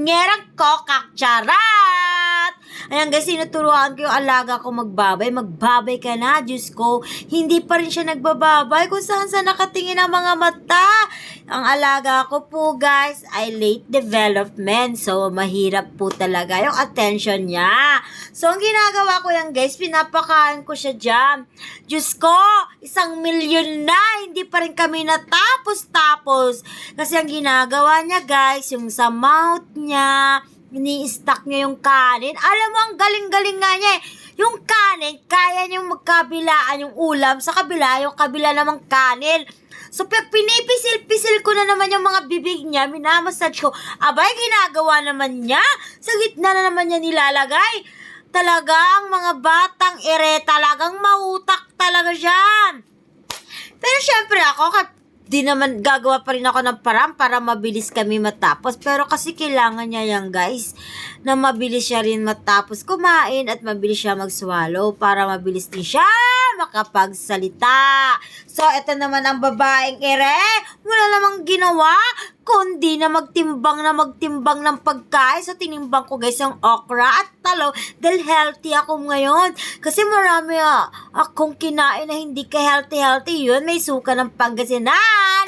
ngerang kokak charat! Ayan guys, sinuturuan ko yung alaga ko magbabay. Magbabay ka na, Diyos ko. Hindi pa rin siya nagbababay kung saan nakatingin ang mga mata. Ang alaga ko po guys ay late development. So, mahirap po talaga yung attention niya. So, ang ginagawa ko yan guys, pinapakain ko siya dyan. Diyos ko, 1,000,000 na, hindi pa rin kami natapos-tapos. Kasi ang ginagawa niya guys, yung sa mouth niya, ini-stack niya yung kanin. Alam mo, ang galing-galing nga niya eh. Yung kanin, kaya niyang magkabilaan yung ulam, sa kabila, yung kabila namang kanin. So, pinipisil-pisil ko na naman yung mga bibig niya, minamassage ko. Abay, ginagawa naman niya. Sa gitna na naman niya nilalagay. Talagang mga batang ere, talagang mautak talaga siya. Pero syempre ako, di naman gagawa pa rin ako ng paraan para mabilis kami matapos. Pero kasi kailangan niya yan guys, na mabilis siya rin matapos kumain at mabilis siya mag-swallow para mabilis din siya makapagsalita. So, ito naman ang babaeng ere. Wala namang ginawa kundi na magtimbang ng pagkain. So, tinimbang ko guys yung okra at talong dahil healthy ako ngayon. Kasi marami akong kinain na hindi ka healthy. Yun, may suka ng Pangasinan.